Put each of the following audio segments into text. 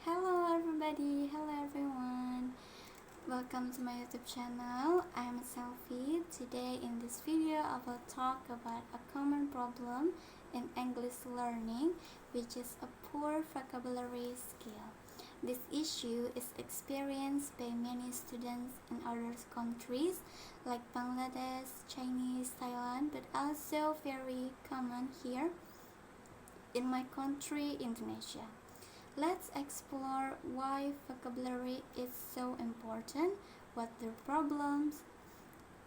Hello everybody, hello everyone. Welcome to my YouTube channel. I am Selfie. Today in this video I will talk about a common problem in English learning, which is a poor vocabulary skill. This issue is experienced by many students in other countries like Bangladesh, Chinese, Thailand, but also very common here in my country, Indonesia. Let's explore why vocabulary is so important, what the problems,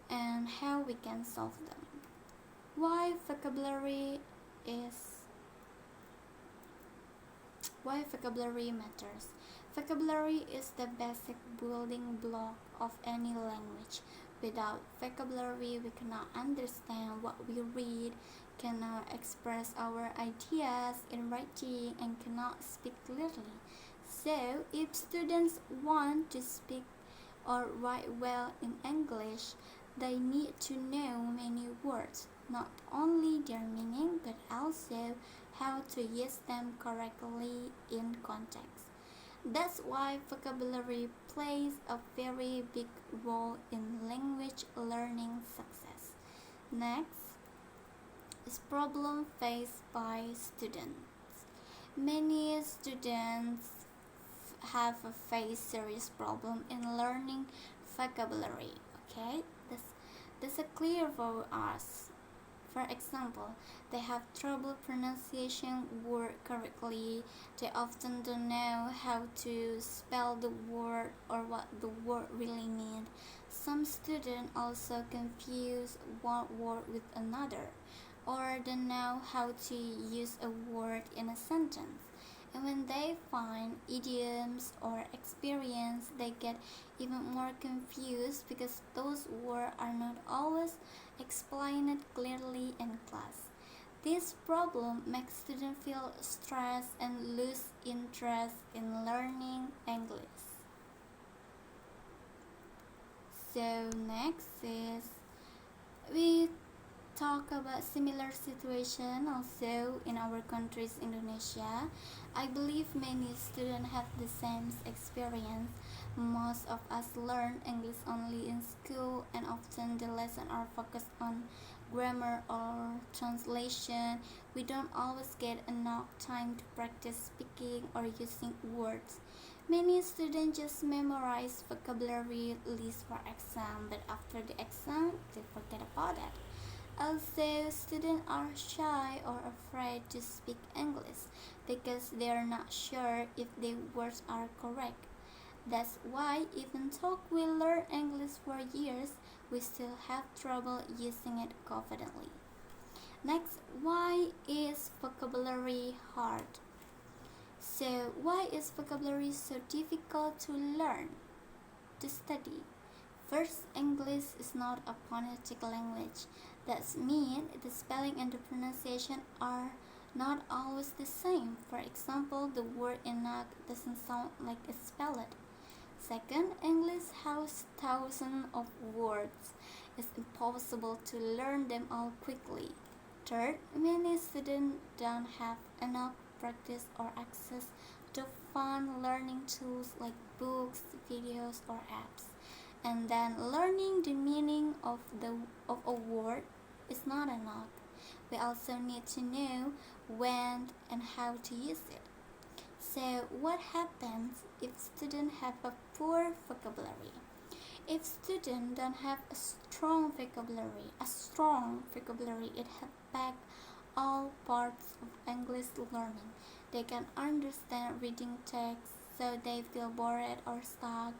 and how we can solve them. Why vocabulary is why vocabulary matters. Vocabulary is the basic building block of any language. Without vocabulary, we cannot understand what we read, cannot express our ideas in writing, and cannot speak clearly. So, if students want to speak or write well in English, they need to know many words, not only their meaning but also how to use them correctly in context. That's why vocabulary plays a very big role in language learning success. Next is problem faced by students. Many students have a face serious problem in learning vocabulary. Okay, that's a clear for us. For example, they have trouble pronouncing word correctly. They often don't know how to spell the word or what the word really means. Some students also confuse one word with another or don't know how to use a word in a sentence. And when they find idioms or experience, they get even more confused because those words are not always explained clearly in class. This problem makes students feel stressed and lose interest in learning English. So next is we talk about similar situation also in our country's Indonesia. I believe many students have the same experience. Most of us learn English only in school and often the lessons are focused on grammar or translation. We don't always get enough time to practice speaking or using words. Many students just memorize vocabulary lists for exam, but after the exam they forget about it. Also, students are shy or afraid to speak English because they are not sure if the words are correct. That's why even though we learn English for years, we still have trouble using it confidently. Next, why is vocabulary hard? So, why is vocabulary so difficult to learn, to study? First, English is not a phonetic language. That means the spelling and the pronunciation are not always the same. For example, the word enough doesn't sound like it's spelled. Second, English has thousands of words. It's impossible to learn them all quickly. Third, many students don't have enough practice or access to fun learning tools like books, videos, or apps. And then learning the meaning of a word is not enough. We also need to know when and how to use it. So what happens if students have a poor vocabulary? If students don't have a strong vocabulary, it affects all parts of English learning. They can understand reading text, so they feel bored or stuck.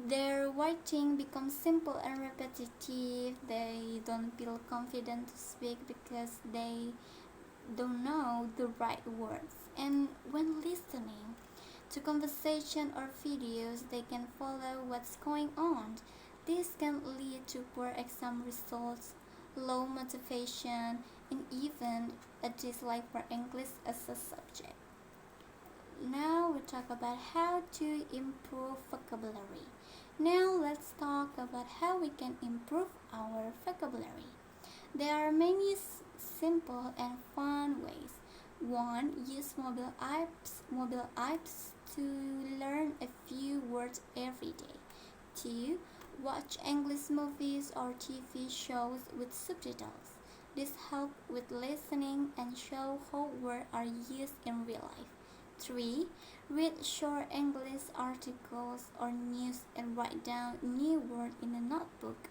Their writing becomes simple and repetitive. They don't feel confident to speak because they don't know the right words. And when listening to conversation or videos, they can follow what's going on. This can lead to poor exam results, low motivation, and even a dislike for English as a subject. Now we talk about how to improve vocabulary. Now let's talk about how we can improve our vocabulary. There are many simple and fun ways. 1. Use mobile apps to learn a few words every day. 2. Watch English movies or TV shows with subtitles. This helps with listening and show how words are used in real life. 3. Read short English articles or news and write down new words in a notebook.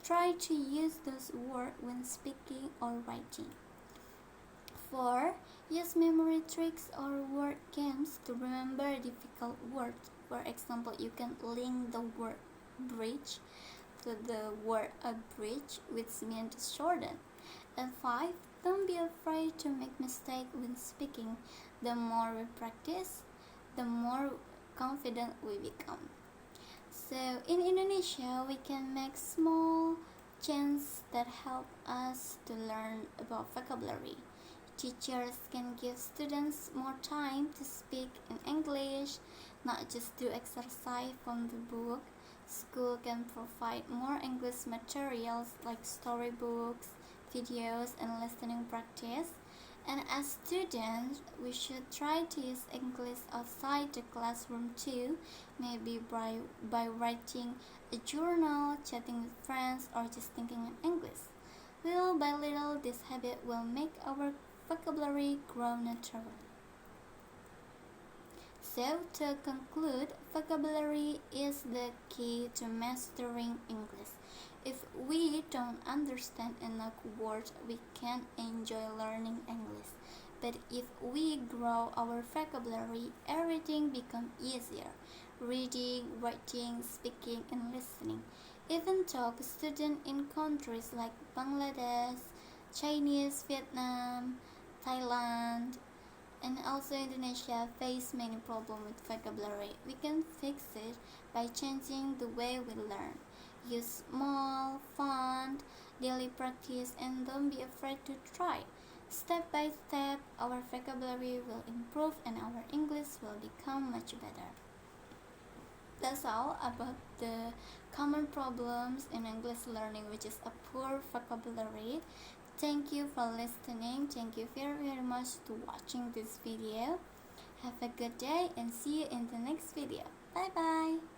Try to use those words when speaking or writing. 4. Use memory tricks or word games to remember difficult words. For example, you can link the word bridge to the word a bridge, which means shorten. And 5. Don't be afraid to make mistakes when speaking. The more we practice, the more confident we become. So in Indonesia, we can make small changes that help us to learn about vocabulary. Teachers can give students more time to speak in English, not just do exercise from the book. School can provide more English materials like storybooks, videos, and listening practice. And as students, we should try to use English outside the classroom too, maybe by writing a journal, chatting with friends, or just thinking in English. Little by little, this habit will make our vocabulary grow naturally. So, to conclude, vocabulary is the key to mastering English. If we don't understand enough words, we can't enjoy learning English. But if we grow our vocabulary, everything becomes easier. Reading, writing, speaking, and listening. Even though students in countries like Bangladesh, Chinese, Vietnam, Thailand, and also Indonesia face many problems with vocabulary, we can fix it by changing the way we learn. Use small, fun, daily practice, and don't be afraid to try. Step by step, our vocabulary will improve and our English will become much better. That's all about the common problems in English learning, which is a poor vocabulary. Thank you for listening. Thank you very much to watching this video. Have a good day and see you in the next video. Bye bye.